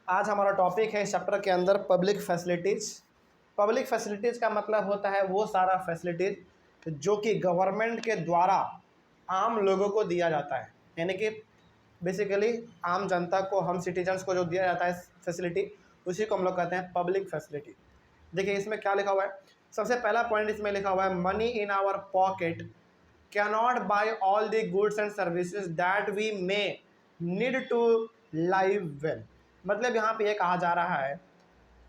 आज हमारा टॉपिक है इस चैप्टर के अंदर पब्लिक फैसिलिटीज़। पब्लिक फैसिलिटीज़ का मतलब होता है वो सारा फैसिलिटीज़ जो कि गवर्नमेंट के द्वारा आम लोगों को दिया जाता है, यानी कि बेसिकली आम जनता को, हम सिटीजन्स को जो दिया जाता है फैसिलिटी, उसी को हम लोग कहते हैं पब्लिक फैसिलिटी। देखिए इसमें क्या लिखा हुआ है। सबसे पहला पॉइंट इसमें लिखा हुआ है, money in our pocket cannot buy all the goods and services that we may need to live well. मतलब यहाँ पे ये कहा जा रहा है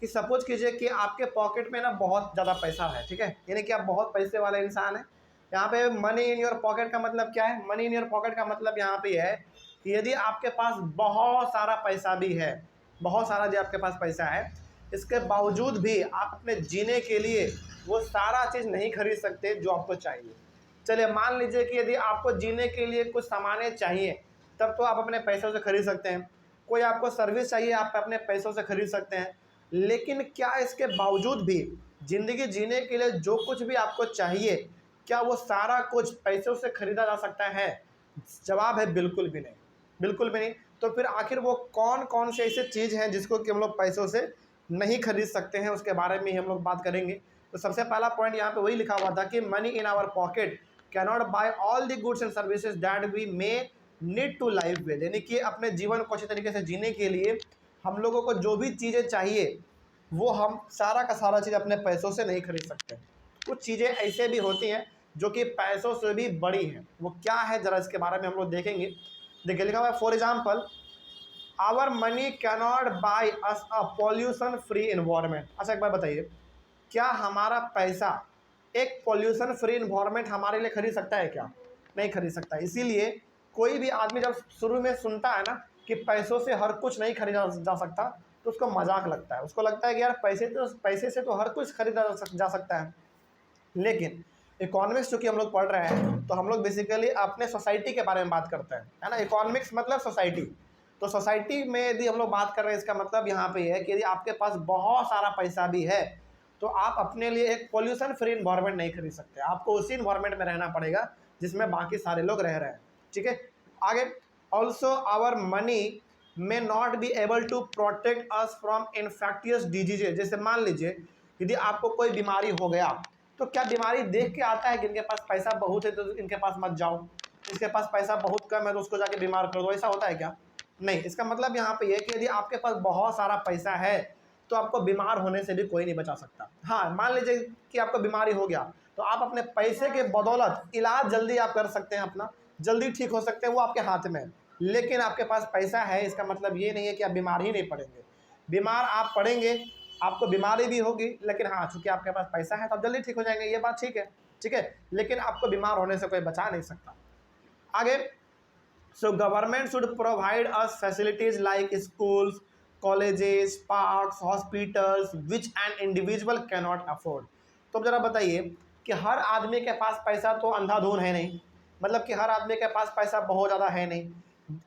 कि सपोज कीजिए कि आपके पॉकेट में ना बहुत ज़्यादा पैसा है, ठीक है, यानी कि आप बहुत पैसे वाले इंसान हैं। यहाँ पे मनी इन योर पॉकेट का मतलब क्या है? मनी इन योर पॉकेट का मतलब यहाँ पे है कि यदि आपके पास बहुत सारा पैसा भी है, बहुत सारा जो आपके पास पैसा है, इसके बावजूद भी आप अपने जीने के लिए वो सारा चीज़ नहीं खरीद सकते जो आपको चाहिए। चलिए मान लीजिए कि यदि आपको जीने के लिए कुछ सामानें चाहिए, तब तो आप अपने पैसों से खरीद सकते हैं। कोई आपको सर्विस चाहिए, आप अपने पैसों से खरीद सकते हैं। लेकिन क्या इसके बावजूद भी ज़िंदगी जीने के लिए जो कुछ भी आपको चाहिए, क्या वो सारा कुछ पैसों से खरीदा जा सकता है? जवाब है बिल्कुल भी नहीं, बिल्कुल भी नहीं। तो फिर आखिर वो कौन कौन से ऐसे चीज़ हैं जिसको कि हम लोग पैसों से नहीं खरीद सकते हैं, उसके बारे में ही हम लोग बात करेंगे। तो सबसे पहला पॉइंट यहाँ पे वही लिखा हुआ था कि money in our pocket cannot buy all the goods and services that we may need to live with, यानी कि अपने जीवन को अच्छे तरीके से जीने के लिए हम लोगों को जो भी चीज़ें चाहिए वो हम सारा का सारा चीज़ अपने पैसों से नहीं खरीद सकते। कुछ चीज़ें ऐसे भी होती हैं जो कि पैसों से भी बड़ी हैं। वो क्या है ज़रा इसके बारे में हम लोग देखेंगे। देखिए लिखा हुआ है, for example our money cannot buy us a pollution free environment. अच्छा एक बार बताइए, क्या हमारा पैसा एक पॉल्यूशन फ्री इन्वायरमेंट हमारे लिए खरीद सकता है? क्या नहीं खरीद सकता। इसीलिए कोई भी आदमी जब शुरू में सुनता है ना कि पैसों से हर कुछ नहीं खरीदा जा सकता, तो उसको मजाक लगता है। उसको लगता है कि यार पैसे से तो हर कुछ खरीदा जा सकता है। लेकिन इकोनॉमिक्स चूँकि हम लोग पढ़ रहे हैं, तो हम लोग बेसिकली अपने सोसाइटी के बारे में बात करते हैं, है ना। इकोनॉमिक्स मतलब सोसाइटी। तो सोसाइटी में यदि हम लोग बात कर रहे हैं, इसका मतलब यहाँ पे है कि यदि आपके पास बहुत सारा पैसा भी है तो आप अपने लिए एक पोल्यूशन फ्री इन्वायरमेंट नहीं खरीद सकते। आपको उसी इन्वायरमेंट में रहना पड़ेगा जिसमें बाकी सारे लोग रह रहे हैं, ठीक है। आगे, also our money may not be able to protect us from infectious diseases. जैसे मान लीजिए यदि आपको कोई बीमारी हो गया, तो क्या बीमारी देख के आता है कि इनके पास पैसा बहुत है तो इनके पास मत जाओ, इसके पास पैसा बहुत कम है तो उसको जाके बीमार कर दो? ऐसा होता है क्या? नहीं। इसका मतलब यहाँ पे है कि यदि आपके पास बहुत सारा पैसा है तो आपको बीमार होने से भी कोई नहीं बचा सकता। हाँ, मान लीजिए कि आपको बीमारी हो गया तो आप अपने पैसे के बदौलत इलाज जल्दी आप कर सकते हैं, अपना जल्दी ठीक हो सकते हैं, वो आपके हाथ में है। लेकिन आपके पास पैसा है, इसका मतलब ये नहीं है कि आप बीमार ही नहीं पड़ेंगे। बीमार आप पड़ेंगे, आपको बीमारी भी होगी, लेकिन हाँ चूंकि आपके पास पैसा है तो आप जल्दी ठीक हो जाएंगे, ये बात ठीक है, ठीक है। लेकिन आपको बीमार होने से कोई बचा नहीं सकता। आगे, so government should provide us facilities like schools, colleges, parks, hospitals which an individual can not afford. तो अब जरा बताइए कि हर आदमी के पास पैसा तो अंधाधुन है नहीं, मतलब कि हर आदमी के पास पैसा बहुत ज़्यादा है नहीं।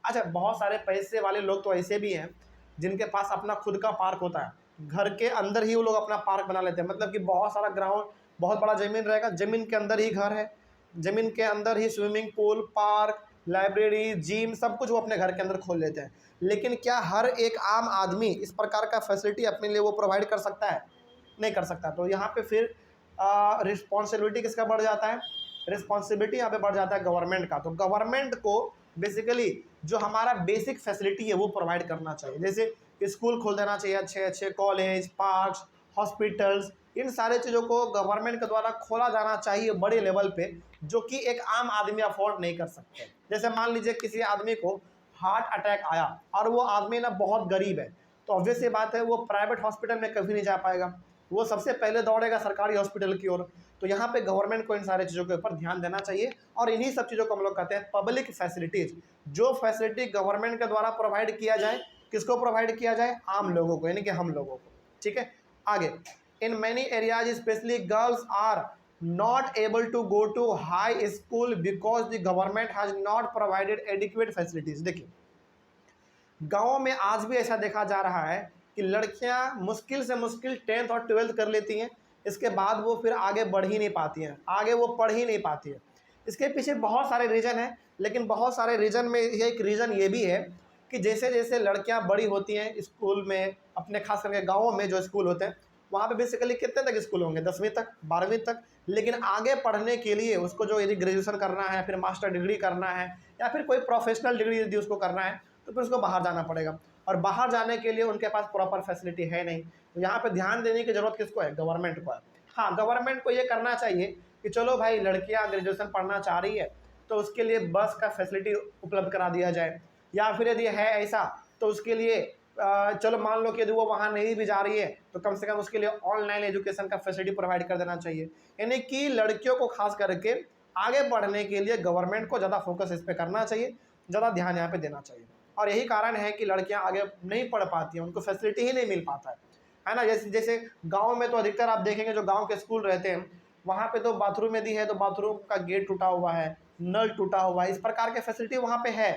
अच्छा, बहुत सारे पैसे वाले लोग तो ऐसे भी हैं जिनके पास अपना खुद का पार्क होता है, घर के अंदर ही वो लोग अपना पार्क बना लेते हैं। मतलब कि बहुत सारा ग्राउंड, बहुत बड़ा ज़मीन रहेगा, ज़मीन के अंदर ही घर है, ज़मीन के अंदर ही swimming pool, park, library, gym, सब कुछ वो अपने घर के अंदर खोल लेते हैं। लेकिन क्या हर एक आम आदमी इस प्रकार का फैसिलिटी अपने लिए वो प्रोवाइड कर सकता है? नहीं कर सकता। तो यहाँ पे फिर रिस्पॉन्सिबिलिटी किसका बढ़ जाता है? रिस्पॉन्सिबिलिटी यहाँ पे बढ़ जाता है गवर्नमेंट का। तो गवर्नमेंट को बेसिकली जो हमारा बेसिक फैसिलिटी है वो प्रोवाइड करना चाहिए। जैसे स्कूल खोल देना चाहिए, अच्छे अच्छे कॉलेज, पार्क्स, हॉस्पिटल्स, इन सारे चीज़ों को गवर्नमेंट के द्वारा खोला जाना चाहिए बड़े लेवल पे, जो कि एक आम आदमी अफोर्ड नहीं कर सकते। जैसे मान लीजिए किसी आदमी को हार्ट अटैक आया और वो आदमी ना बहुत गरीब है, तो ऑब्वियस सी बात है वो प्राइवेट हॉस्पिटल में कभी नहीं जा पाएगा, वो सबसे पहले दौड़ेगा सरकारी हॉस्पिटल की ओर। तो यहाँ पे गवर्नमेंट को इन सारी चीज़ों के ऊपर ध्यान देना चाहिए, और इन्हीं सब चीज़ों को हम लोग कहते हैं पब्लिक फैसिलिटीज़। जो फैसिलिटी गवर्नमेंट के द्वारा प्रोवाइड किया जाए, किसको प्रोवाइड किया जाए? आम लोगों को, यानी कि हम लोगों को, ठीक है। आगे, in many areas especially girls are not able to go to high school because the government has not provided adequate facilities। देखिए गाँव में आज भी ऐसा देखा जा रहा है कि लड़कियां मुश्किल से मुश्किल 10th और 12th कर लेती हैं, इसके बाद वो फिर आगे बढ़ ही नहीं पाती हैं, आगे वो पढ़ ही नहीं पाती है। इसके पीछे बहुत सारे रीज़न हैं, लेकिन बहुत सारे रीज़न में एक रीज़न ये भी है कि जैसे जैसे लड़कियां बड़ी होती हैं स्कूल में, अपने खास करके गाँवों में जो स्कूल होते हैं वहाँ पे बेसिकली कितने तक स्कूल होंगे, 10वीं तक, 12वीं तक। लेकिन आगे पढ़ने के लिए उसको जो यदि ग्रेजुएशन करना है, फिर मास्टर डिग्री करना है, या फिर कोई प्रोफेशनल डिग्री यदि उसको करना है, तो फिर उसको बाहर जाना पड़ेगा। और बाहर जाने के लिए उनके पास प्रॉपर फैसिलिटी है नहीं। तो यहाँ पे ध्यान देने की ज़रूरत किसको है? गवर्नमेंट को है। हाँ, गवर्नमेंट को ये करना चाहिए कि चलो भाई लड़कियाँ ग्रेजुएशन पढ़ना चाह रही है तो उसके लिए बस का फैसिलिटी उपलब्ध करा दिया जाए, या फिर यदि है ऐसा तो उसके लिए चलो मान लो कि यदि वो वहाँ नहीं भी जा रही है तो कम से कम उसके लिए ऑनलाइन एजुकेशन का फैसिलिटी प्रोवाइड कर देना चाहिए। यानी कि लड़कियों को खास करके आगे बढ़ने के लिए गवर्नमेंट को ज़्यादा फोकस इस पर करना चाहिए, ज़्यादा ध्यान यहाँ पे देना चाहिए। और यही कारण है कि लड़कियाँ आगे नहीं पढ़ पाती हैं, उनको फैसिलिटी ही नहीं मिल पाता है ना। जैसे जैसे गाँव में तो अधिकतर आप देखेंगे जो गाँव के स्कूल रहते हैं वहाँ पे तो बाथरूम यदि है तो बाथरूम का गेट टूटा हुआ है, नल टूटा हुआ है, इस प्रकार के फैसिलिटी वहाँ पे है।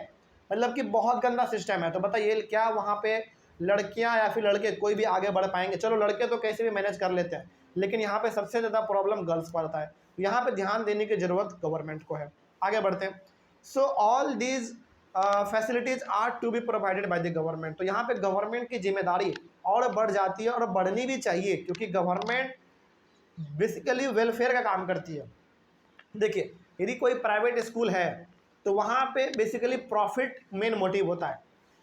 मतलब कि बहुत गंदा सिस्टम है। तो बताइए क्या वहाँ पे लड़कियाँ या फिर लड़के कोई भी आगे बढ़ पाएंगे? चलो लड़के तो कैसे भी मैनेज कर लेते हैं, लेकिन यहाँ पे सबसे ज़्यादा प्रॉब्लम गर्ल्स पर आता है। यहाँ पे ध्यान देने की ज़रूरत गवर्नमेंट को है। आगे बढ़ते हैं। So all these facilities are to be provided by the government. तो यहाँ पे गवर्नमेंट की जिम्मेदारी और बढ़ जाती है, और बढ़नी भी चाहिए, क्योंकि गवर्नमेंट बेसिकली वेलफेयर का काम करती है। देखिए यदि कोई प्राइवेट स्कूल है तो वहाँ पे बेसिकली प्रॉफिट मेन मोटिव होता है।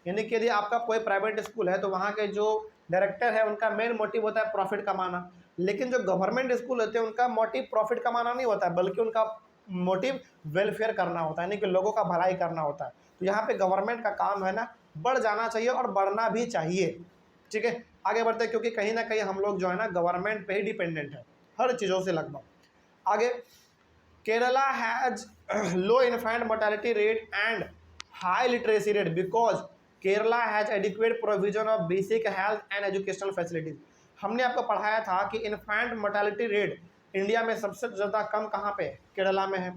यानी कि यदि आपका कोई प्राइवेट स्कूल है तो वहाँ के जो डायरेक्टर है उनका मेन मोटिव होता है प्रॉफिट कमाना। लेकिन जो गवर्नमेंट स्कूल होते हैं उनका मोटिव प्रॉफिट कमाना नहीं होता है, बल्कि उनका मोटिव वेलफेयर करना होता है, यानी कि लोगों का भलाई करना होता है। तो यहाँ पे गवर्नमेंट का काम है ना बढ़ जाना चाहिए, और बढ़ना भी चाहिए। ठीक है, आगे बढ़ते हैं, क्योंकि कहीं ना कहीं हम लोग जो है ना गवर्नमेंट पे ही डिपेंडेंट है हर चीज़ों से लगभग। आगे, Kerala has low infant mortality rate and high literacy rate because Kerala has adequate provision of basic health and educational facilities. हमने आपको पढ़ाया था कि इन्फेंट मोर्टेलिटी रेट इंडिया में सबसे ज़्यादा कम कहाँ पे? केरला में है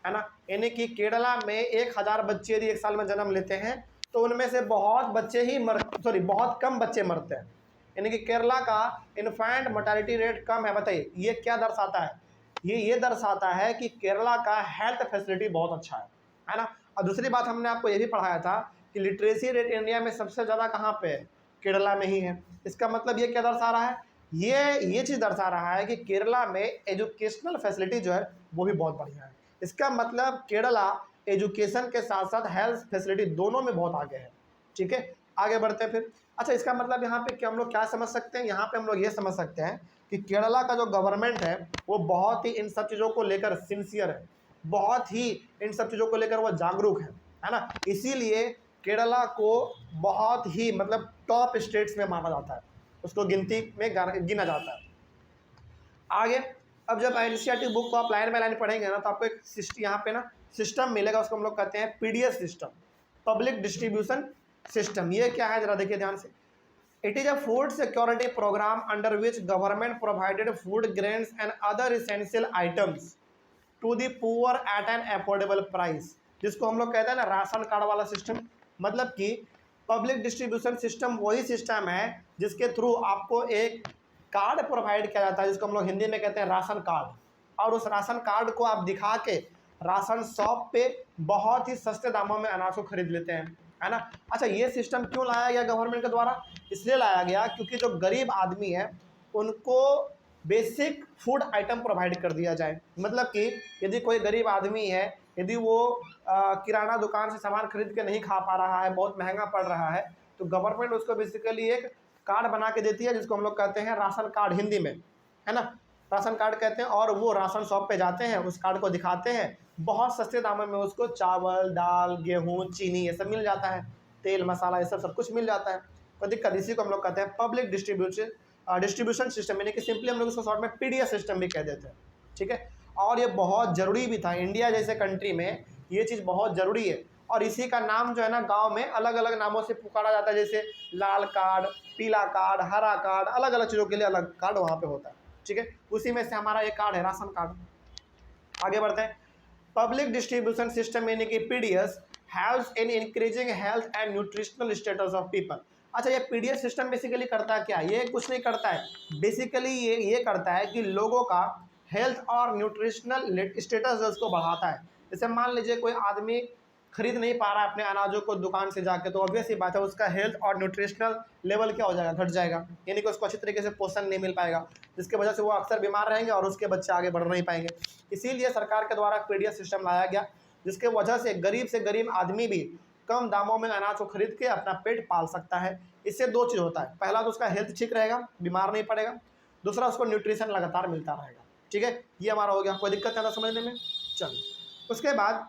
ना। यानी कि केरला में 1000 बच्चे यदि एक साल में जन्म लेते हैं तो उनमें से बहुत कम बच्चे मरते हैं। यानी कि केरला का इन्फेंट मोर्टेलिटी रेट कम है। बताइए ये क्या दर्शाता है? ये दर्शाता है कि केरला का हेल्थ फैसिलिटी बहुत अच्छा है ना। और दूसरी बात हमने आपको ये भी पढ़ाया था कि लिटरेसी रेट इंडिया में सबसे ज़्यादा कहाँ पे है? केरला में ही है। इसका मतलब ये क्या दर्शा रहा है? ये चीज़ दर्शा रहा है कि केरला में एजुकेशनल फैसिलिटी जो है वो भी बहुत बढ़िया है। इसका मतलब केरला एजुकेशन के साथ साथ हेल्थ फैसिलिटी दोनों में बहुत आगे है। ठीक है, आगे बढ़ते हैं फिर। अच्छा, इसका मतलब यहाँ पे क्या हम लोग क्या समझ सकते हैं? यहाँ पे हम लोग ये समझ सकते हैं कि केरला का जो गवर्नमेंट है वो बहुत ही इन सब चीज़ों को लेकर सिंसियर है, बहुत ही इन सब चीज़ों को लेकर वो जागरूक है ना। इसीलिए केरला को बहुत ही मतलब टॉप स्टेट्स में माना जाता है, उसको गिनती में गिना जाता है। आगे, अब जब एनसीईआरटी बुक को आप लाइन बाय लाइन पढ़ेंगे ना तो आपको एक यहाँ पे ना सिस्टम मिलेगा, उसको हम लोग कहते हैं PDS system, public distribution system. ये क्या है जरा देखिए ध्यान से। It is a food security program under which government provided food grains and other essential items to the poor at an affordable price, जिसको हम लोग कहते हैं ना राशन कार्ड वाला सिस्टम। मतलब कि पब्लिक डिस्ट्रीब्यूशन सिस्टम वही सिस्टम है जिसके थ्रू आपको एक कार्ड प्रोवाइड किया जाता है, जिसको हम लोग हिंदी में कहते हैं राशन कार्ड। और उस राशन कार्ड को आप दिखा के राशन शॉप पे बहुत ही सस्ते दामों में अनाज को खरीद लेते हैं, है ना। अच्छा, ये सिस्टम क्यों लाया गया गवर्नमेंट के द्वारा? इसलिए लाया गया क्योंकि जो गरीब आदमी है उनको बेसिक फूड आइटम प्रोवाइड कर दिया जाए। मतलब कि यदि कोई गरीब आदमी है, यदि वो किराना दुकान से सामान खरीद के नहीं खा पा रहा है, बहुत महंगा पड़ रहा है, तो गवर्नमेंट उसको बेसिकली एक कार्ड बना के देती है जिसको हम लोग कहते हैं राशन कार्ड हिंदी में, है ना। राशन कार्ड कहते हैं। और वो राशन शॉप पे जाते हैं, उस कार्ड को दिखाते हैं, बहुत सस्ते दामों में उसको चावल, दाल, गेहूँ, चीनी ये सब मिल जाता है, तेल मसाला ये सब कुछ मिल जाता है, कोई दिक्कत। इसी को हम लोग कहते हैं पब्लिक डिस्ट्रीब्यूशन सिस्टम, यानी कि सिंपली हम लोग उसको शॉर्ट में पीडीएस सिस्टम भी कह देते हैं। ठीक है, और ये बहुत ज़रूरी भी था। इंडिया जैसे कंट्री में ये चीज़ बहुत ज़रूरी है। और इसी का नाम जो है ना गांव में अलग अलग नामों से पुकारा जाता है, जैसे लाल कार्ड, पीला कार्ड, हरा कार्ड, अलग अलग चीज़ों के लिए अलग कार्ड वहाँ पे होता है। ठीक है, उसी में से हमारा ये कार्ड है राशन कार्ड। आगे बढ़ते हैं। पब्लिक डिस्ट्रीब्यूशन सिस्टम यानी कि PDS helps in increasing health and nutritional status of people. अच्छा, ये पीडीएस सिस्टम बेसिकली करता क्या? ये कुछ नहीं करता है, बेसिकली ये करता है कि लोगों का हेल्थ और न्यूट्रिशनल स्टेटस जो उसको बढ़ाता है। जैसे मान लीजिए कोई आदमी खरीद नहीं पा रहा है अपने अनाजों को दुकान से जाके, तो ऑब्वियस ही बात है उसका हेल्थ और न्यूट्रिशनल लेवल क्या हो जाएगा, घट जाएगा, यानी कि उसको अच्छी तरीके से पोषण नहीं मिल पाएगा, जिसकी वजह से वो अक्सर बीमार रहेंगे और उसके बच्चे आगे बढ़ नहीं पाएंगे। इसीलिए सरकार के द्वारा पीडीएस सिस्टम लाया गया, जिसके वजह से गरीब आदमी भी कम दामों में अनाज को खरीद के अपना पेट पाल सकता है। इससे दो चीज़ होता है, पहला तो उसका हेल्थ ठीक रहेगा, बीमार नहीं पड़ेगा, दूसरा उसको न्यूट्रिशन लगातार मिलता रहेगा। ठीक है, ये हमारा हो गया, कोई दिक्कत है ना समझने में। चलो, उसके बाद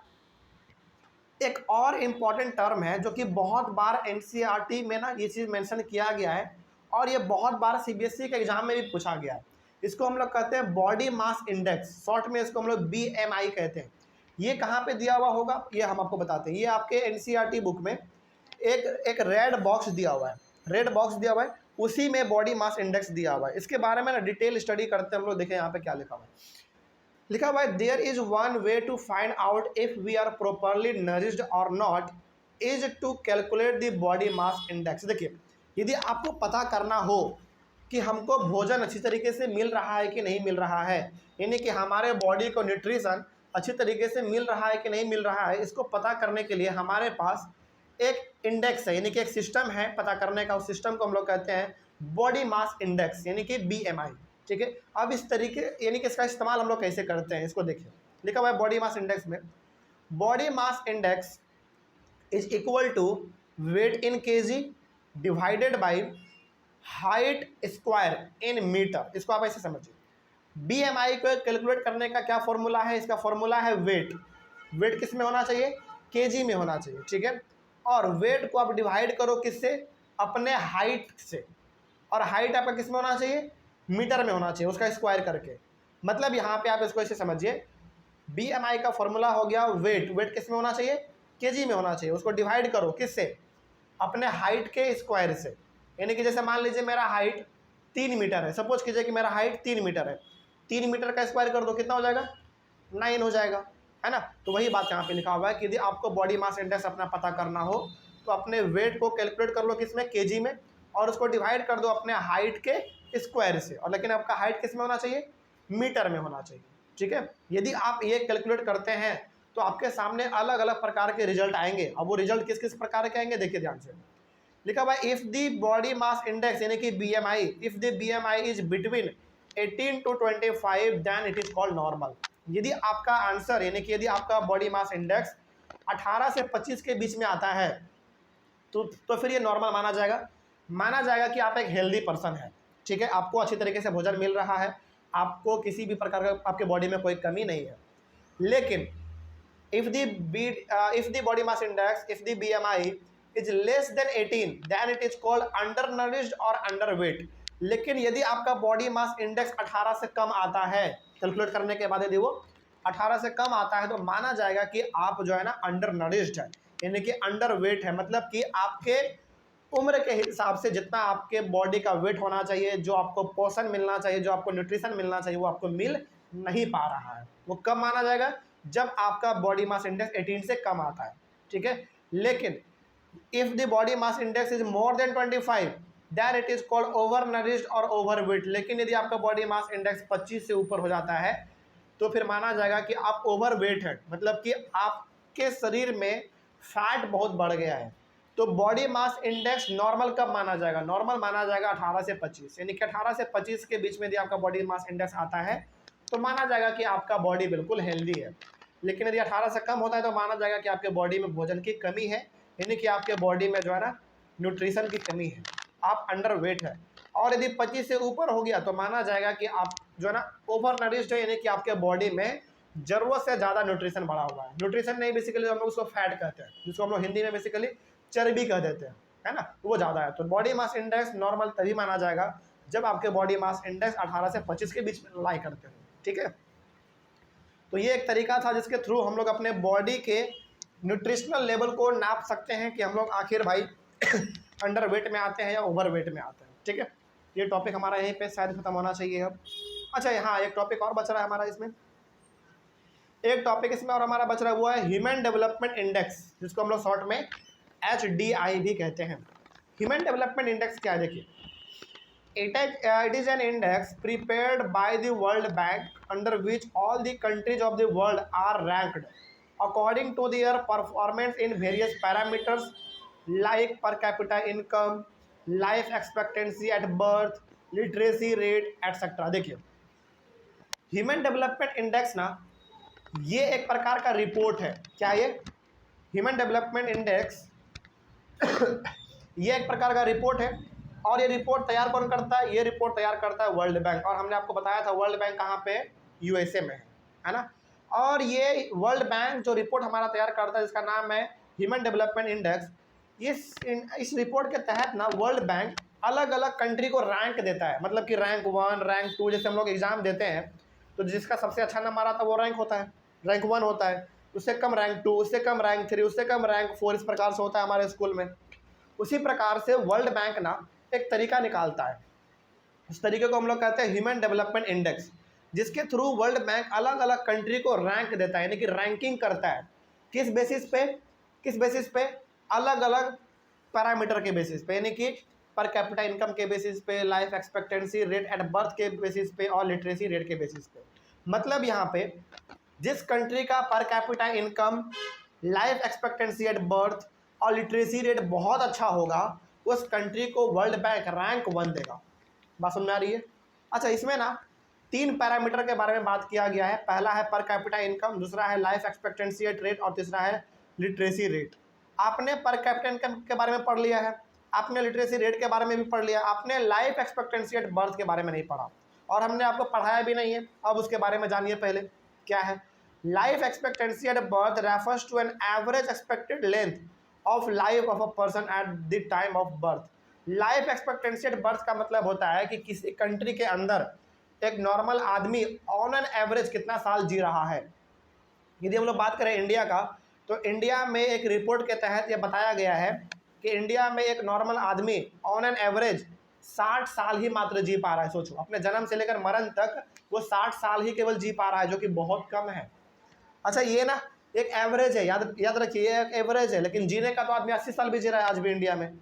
एक और इम्पॉर्टेंट टर्म है जो कि बहुत बार एनसीईआरटी में ना ये चीज़ मेंशन किया गया है और ये बहुत बार सीबीएसई के एग्जाम में भी पूछा गया है। इसको हम लोग कहते हैं बॉडी मास इंडेक्स, शॉर्ट में इसको हम लोग बीएमआई कहते हैं। ये कहाँ पे दिया हुआ होगा ये हम आपको बताते हैं। ये आपके एनसीईआरटी बुक में एक रेड बॉक्स दिया हुआ है, रेड बॉक्स दिया हुआ है, उसी में बॉडी मास इंडेक्स दिया हुआ है। इसके बारे में ना डिटेल स्टडी करते हैं हम लोग। देखें यहाँ पे क्या लिखा हुआ है, लिखा हुआ है there is one way to find out if we are properly nourished और not is to calculate the body mass index. देखिए, यदि आपको पता करना हो कि हमको भोजन अच्छी तरीके से मिल रहा है कि नहीं मिल रहा है, यानी कि हमारे बॉडी को न्यूट्रिशन अच्छी तरीके से मिल रहा है कि नहीं मिल रहा है, इसको पता करने के लिए हमारे पास एक इंडेक्स है, यानी कि एक सिस्टम है पता करने का। उस सिस्टम को हम लोग कहते हैं बॉडी मास इंडेक्स, यानी कि बीएमआई। ठीक है, अब इस तरीके यानी कि इसका इस्तेमाल हम लोग कैसे करते हैं इसको देखिए। लिखा हुआ है बॉडी मास इंडेक्स में, body mass index is equal to weight in kg divided by height square in metre. इसको आप ऐसे समझिए, बीएमआई को कैलकुलेट करने का क्या फॉर्मूला है, इसका फॉर्मूला है वेट। वेट किस में होना चाहिए, केजी में होना चाहिए। ठीक है, और वेट को आप डिवाइड करो किससे, अपने हाइट से, और हाइट आपका किस में होना चाहिए, मीटर में होना चाहिए, उसका स्क्वायर करके। मतलब यहाँ पे आप इसको ऐसे समझिए, बीएमआई का फॉर्मूला हो गया वेट, वेट किस में होना चाहिए, केजी में होना चाहिए, उसको डिवाइड करो किससे, अपने हाइट के स्क्वायर से। यानी कि जैसे मान लीजिए मेरा हाइट 3 मीटर है, सपोज कीजिए कि मेरा हाइट 3 मीटर है, 3 मीटर का स्क्वायर कर दो, कितना हो जाएगा, 9 हो जाएगा, है ना। तो वही बात यहाँ पे लिखा हुआ है कि यदि आपको बॉडी मास इंडेक्स अपना पता करना हो तो अपने वेट को कैलकुलेट कर लो किसमें, केजी में, और उसको डिवाइड कर दो अपने हाइट के स्क्वायर से, और लेकिन आपका हाइट किस में होना चाहिए, मीटर में होना चाहिए। ठीक है, यदि आप ये कैलकुलेट करते हैं तो आपके सामने अलग अलग प्रकार के रिजल्ट आएंगे। अब वो रिजल्ट किस किस प्रकार के आएंगे देखिए ध्यान से। लिखा हुआ if the body mass index यानी कि BMI, if the BMI is between 18 to 25 then it is called normal. यदि आपका आंसर यानी कि यदि आपका बॉडी मास इंडेक्स 18 से 25 के बीच में आता है तो फिर ये नॉर्मल माना जाएगा कि आप एक हेल्दी पर्सन है। ठीक है, आपको अच्छी तरीके से भोजन मिल रहा है, आपको किसी भी प्रकार का आपके बॉडी में कोई कमी नहीं है। लेकिन if the body mass index, if the BMI is less than 18 then it is called undernourished और अंडर वेट। लेकिन यदि आपका बॉडी मास इंडेक्स 18 से कम आता है, कैलकुलेट करने के बाद यदि वो 18 से कम आता है तो माना जाएगा कि आप जो है ना अंडर नरिश्ड है, यानी कि अंडर वेट है। मतलब कि आपके उम्र के हिसाब से जितना आपके बॉडी का वेट होना चाहिए, जो आपको पोषण मिलना चाहिए, जो आपको न्यूट्रिशन मिलना चाहिए, वो आपको मिल नहीं पा रहा है। वो कब माना जाएगा, जब आपका बॉडी मास इंडेक्स 18 से कम आता है। ठीक है, लेकिन if the body mass index is more than 25 then it is called overnourished और ओवर वेट। लेकिन यदि आपका बॉडी मास इंडेक्स 25 से ऊपर हो जाता है तो फिर माना जाएगा कि आप ओवर वेट है, मतलब कि आपके शरीर में फैट बहुत बढ़ गया है। तो बॉडी मास इंडेक्स नॉर्मल कब माना जाएगा, नॉर्मल माना जाएगा 18 से 25, यानी कि 18 से 25 के बीच में यदि आपका बॉडी मास इंडेक्स आता है तो माना जाएगा कि आपका बॉडी बिल्कुल हेल्दी है। लेकिन यदि 18 से कम होता है तो माना जाएगा कि आपके बॉडी में भोजन की कमी है, यानी कि आपके बॉडी में जो है ना न्यूट्रिशन की कमी है, आप अंडर वेट है। और यदि 25 से ऊपर हो गया तो माना जाएगा कि आप जो है ना ओवर नरिश्ड है, यानी कि आपके बॉडी में जरूरत से ज़्यादा न्यूट्रिशन बढ़ा हुआ है। न्यूट्रिशन नहीं, बेसिकली हम लोग उसको फैट कहते हैं, जिसको हम लोग हिंदी में बेसिकली चर्बी कह देते हैं, है ना, तो वो ज़्यादा है। तो बॉडी मास इंडेक्स नॉर्मल तभी माना जाएगा जब आपके बॉडी मास इंडेक्स 18 से 25 के बीच में लाई करते हैं। ठीक है, तो ये एक तरीका था जिसके थ्रू हम लोग अपने बॉडी के न्यूट्रिशनल लेवल को नाप सकते हैं कि हम लोग आखिर भाई अंडर वेट में आते हैं या ओवर वेट में आते हैं। ठीक है, ये टॉपिक हमारा यहीं पे शायद खत्म होना चाहिए अब। अच्छा, हाँ, एक टॉपिक और बच रहा है हमारा इसमें, एक टॉपिक इसमें और हमारा बच रहा हुआ है ह्यूमन डेवलपमेंट इंडेक्स, जिसको हम लोग शॉर्ट में HDI भी कहते हैं। ह्यूमन डेवलपमेंट इंडेक्स क्या है देखिए, it is an index prepared by the World Bank under which all the countries of the world are ranked according to their performance in various parameters like per capita income, life expectancy at birth, literacy rate etcetera. देखिए human development index ना ये एक प्रकार का report है। क्या ये human development index ये एक प्रकार का रिपोर्ट है। और ये रिपोर्ट तैयार कौन करता है? ये रिपोर्ट तैयार करता है वर्ल्ड बैंक। और हमने आपको बताया था वर्ल्ड बैंक कहाँ पे? यूएसए में है ना। और ये वर्ल्ड बैंक जो रिपोर्ट हमारा तैयार करता है जिसका नाम है ह्यूमन डेवलपमेंट इंडेक्स, इस रिपोर्ट के तहत ना वर्ल्ड बैंक अलग अलग कंट्री को रैंक देता है। मतलब कि रैंक 1, रैंक 2, जैसे हम लोग एग्जाम देते हैं तो जिसका सबसे अच्छा नंबर आता है वो रैंक होता है, रैंक 1 होता है। उससे कम रैंक 2, उससे कम रैंक 3, उससे कम रैंक 4, इस प्रकार से होता है हमारे स्कूल में। उसी प्रकार से वर्ल्ड बैंक ना एक तरीका निकालता है, उस तरीके को हम लोग कहते हैं ह्यूमन डेवलपमेंट इंडेक्स, जिसके थ्रू वर्ल्ड बैंक अलग अलग कंट्री को रैंक देता है, यानी कि रैंकिंग करता है। किस बेसिस पे? किस बेसिस पे? अलग अलग पैरामीटर के बेसिस पे, यानी कि पर कैपिटा इनकम के बेसिस पे, life expectancy rate at birth के बेसिस पे और लिटरेसी रेट के बेसिस पे। मतलब यहाँ पे जिस कंट्री का पर capita income, life expectancy at birth और लिटरेसी रेट बहुत अच्छा होगा उस कंट्री को वर्ल्ड बैंक रैंक 1 देगा। बात समझ में आ रही है? अच्छा, इसमें ना 3 पैरामीटर के बारे में बात किया गया है। पहला है पर कैपिटा इनकम, दूसरा है लाइफ एक्सपेक्टेंसी एट रेट और तीसरा है लिटरेसी रेट। आपने पर कैपिटा इनकम के बारे में पढ़ लिया है, आपने लिटरेसी रेट के बारे में भी पढ़ लिया, आपने लाइफ एक्सपेक्टेंसी एट बर्थ के बारे में नहीं पढ़ा और हमने आपको पढ़ाया भी नहीं है। अब उसके बारे में जानिए पहले क्या है। Life expectancy at birth refers to an average expected length of life of a person at the time of birth. Life expectancy at birth का मतलब होता है कि किसी कंट्री के अंदर एक नॉर्मल आदमी ऑन एन एवरेज कितना साल जी रहा है। यदि हम लोग बात करें इंडिया का, तो इंडिया में एक रिपोर्ट के तहत यह बताया गया है कि इंडिया में एक नॉर्मल आदमी ऑन एन एवरेज 60 साल ही मात्र जी पा रहा है। सोचो, अपने जन्म से लेकर मरण तक वो 60 साल ही केवल जी पा रहा है, जो कि बहुत कम है। अच्छा, ये ना एक एवरेज है, याद रखिए, ये एक एवरेज है। लेकिन जीने का तो आदमी 80 साल भी जी रहा है आज भी इंडिया में।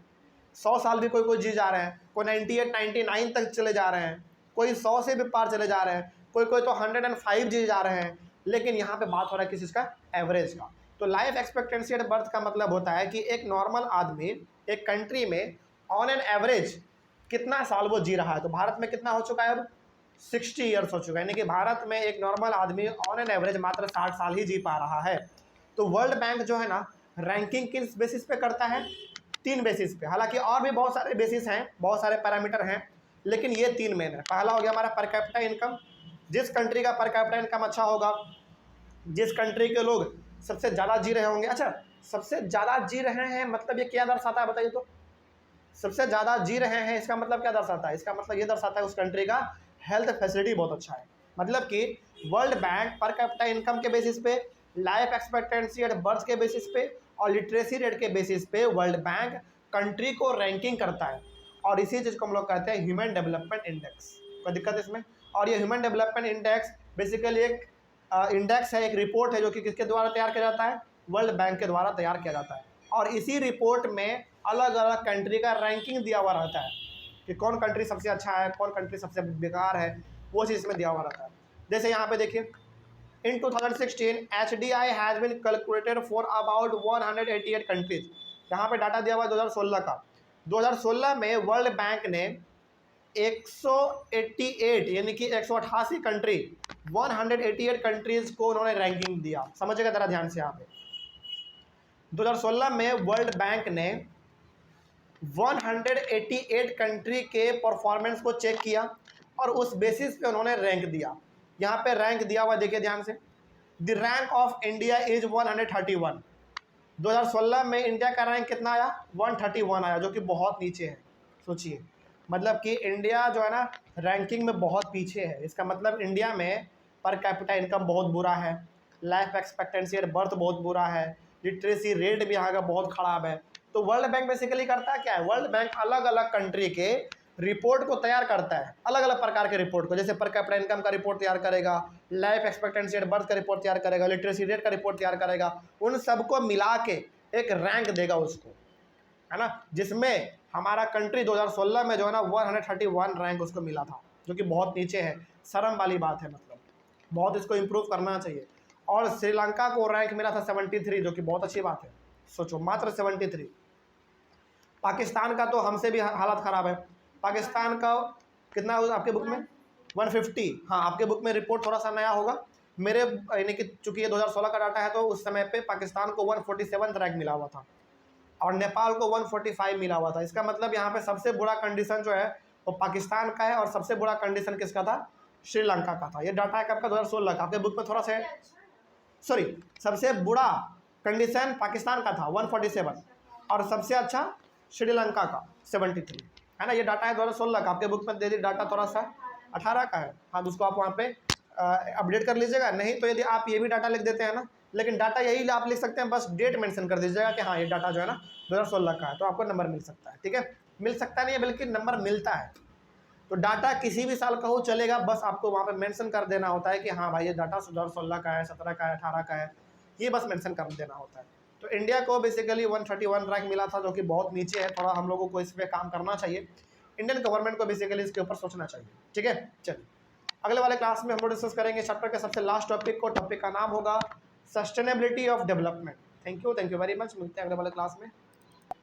100 साल भी कोई कोई जी जा रहे हैं, कोई 98, 99 तक चले जा रहे हैं, कोई 100 से भी पार चले जा रहे हैं, कोई कोई तो 105 जी जा रहे हैं। लेकिन यहाँ पे बात हो रहा है किस चीज़ का? एवरेज का। तो लाइफ एक्सपेक्टेंसी एट बर्थ का मतलब होता है कि एक नॉर्मल आदमी एक कंट्री में ऑन एन एवरेज कितना साल वो जी रहा है। तो भारत में कितना हो चुका है अब? 60 ईयर्स हो चुका है, यानी कि भारत में एक नॉर्मल आदमी ऑन एन एवरेज मात्र 60 साल ही जी पा रहा है। तो वर्ल्ड बैंक जो है ना रैंकिंग किस बेसिस पे करता है? 3 बेसिस पे। हालांकि और भी बहुत सारे बेसिस हैं, बहुत सारे पैरामीटर हैं, लेकिन ये 3 मेन है। पहला हो गया हमारा पर कैपिटा इनकम। जिस कंट्री का पर कैपिटा इनकम अच्छा होगा, जिस कंट्री के लोग सबसे ज़्यादा जी रहे होंगे। अच्छा, सबसे ज़्यादा जी रहे हैं मतलब ये क्या दर्शाता है बताइए तो? सबसे ज़्यादा जी रहे हैं इसका मतलब क्या दर्शाता है? इसका मतलब ये दर्शाता है उस कंट्री का हेल्थ फैसिलिटी बहुत अच्छा है। मतलब कि वर्ल्ड बैंक पर कैपिटा इनकम के बेसिस पे, लाइफ एक्सपेक्टेंसी एट बर्थ के बेसिस पे और लिटरेसी रेट के बेसिस पे वर्ल्ड बैंक कंट्री को रैंकिंग करता है। और इसी चीज़ को हम लोग कहते हैं ह्यूमन डेवलपमेंट इंडेक्स। कोई दिक्कत इसमें? और ये ह्यूमन डेवलपमेंट इंडेक्स बेसिकली एक इंडेक्स है, एक रिपोर्ट है जो कि किसके द्वारा तैयार किया जाता है? वर्ल्ड बैंक के द्वारा तैयार किया जाता है। और इसी रिपोर्ट में अलग अलग कंट्री का रैंकिंग दिया हुआ रहता है कि कौन कंट्री सबसे अच्छा है, कौन कंट्री सबसे बेकार है, वो चीज़ इसमें दिया हुआ रहता है। जैसे यहाँ पे देखिए, in 2016 HDI has been calculated for about 188 countries. यहाँ पे डाटा दिया हुआ है 2016 का। 2016 में वर्ल्ड बैंक ने 188 यानी कि 188 कंट्री, 188 कंट्रीज को उन्होंने रैंकिंग दिया। समझिएगा जरा ध्यान से। यहाँ पे 2016 में वर्ल्ड बैंक ने 188 कंट्री के परफॉर्मेंस को चेक किया और उस बेसिस पे उन्होंने रैंक दिया। यहाँ पे रैंक दिया हुआ देखिए ध्यान से, the rank of India is 131। 2016 में इंडिया का रैंक कितना आया? 131 आया, जो कि बहुत नीचे है। सोचिए, मतलब कि इंडिया जो है ना रैंकिंग में बहुत पीछे है। इसका मतलब इंडिया में पर कैपिटा इनकम बहुत बुरा है, लाइफ एक्सपेक्टेंसी एट बर्थ बहुत बुरा है, लिटरेसी रेट भी यहाँ का बहुत ख़राब है। तो वर्ल्ड बैंक बेसिकली करता क्या है? वर्ल्ड बैंक अलग अलग कंट्री के रिपोर्ट को तैयार करता है, अलग अलग प्रकार के रिपोर्ट को। जैसे पर कैपिटा इनकम का रिपोर्ट तैयार करेगा, लाइफ एक्सपेक्टेंसी एट बर्थ का रिपोर्ट तैयार करेगा, लिटरेसी रेट का रिपोर्ट तैयार करेगा। उन सबको मिला के एक रैंक देगा उसको, है ना, जिसमें हमारा कंट्री 2016 में जो है ना 131 रैंक उसको मिला था, जो कि बहुत नीचे है। शर्म वाली बात है, मतलब बहुत इसको इम्प्रूव करना चाहिए। और श्रीलंका को रैंक मिला था 73, जो कि बहुत अच्छी बात है। सोचो, मात्र 73। पाकिस्तान का तो हमसे भी हालत ख़राब है। पाकिस्तान का कितना होगा आपके बुक में? 150। हाँ, आपके बुक में रिपोर्ट थोड़ा सा नया होगा। मेरे यानी कि चूंकि ये 2016 का डाटा है, तो उस समय पे पाकिस्तान को 147 रैंक मिला हुआ था और नेपाल को 145 मिला हुआ था। इसका मतलब यहाँ पे सबसे बुरा कंडीशन जो है वो पाकिस्तान का है और सबसे बुरा कंडीशन किसका था? श्रीलंका का था। ये डाटा है आपका 2016 का, आपके बुक में थोड़ा सा सॉरी, सबसे बुरा कंडीशन पाकिस्तान का था 147 और सबसे अच्छा श्रीलंका का 73, है ना। ये डाटा है 2016 का, आपके बुक में दे दी डाटा थोड़ा सा 18 का है। हाँ, तो उसको आप वहाँ पे अपडेट कर लीजिएगा। नहीं तो यदि आप ये भी डाटा लिख देते हैं ना, लेकिन डाटा यही आप लिख सकते हैं, बस डेट मेंशन कर दीजिएगा कि हाँ ये डाटा जो है ना 2016 का है, तो आपको नंबर मिल सकता है। ठीक है, मिल सकता नहीं है बल्कि नंबर मिलता है। तो डाटा किसी भी साल का हो चलेगा, बस आपको वहाँ पे मेंशन कर देना होता है कि हाँ भाई ये डाटा 2016 का है, 17 का है, 18 का है, ये बस मेंशन कर देना होता है। तो इंडिया को बेसिकली 131 रैंक मिला था, जो कि बहुत नीचे है। थोड़ा हम लोगों को इस पर काम करना चाहिए, इंडियन गवर्नमेंट को बेसिकली इसके ऊपर सोचना चाहिए। ठीक है, चलिए अगले वाले क्लास में हम लोग डिस्कस करेंगे चैप्टर के सबसे लास्ट टॉपिक को। टॉपिक का नाम होगा sustainability of development. Thank you very much, मिलते हैं अगले वाले क्लास में।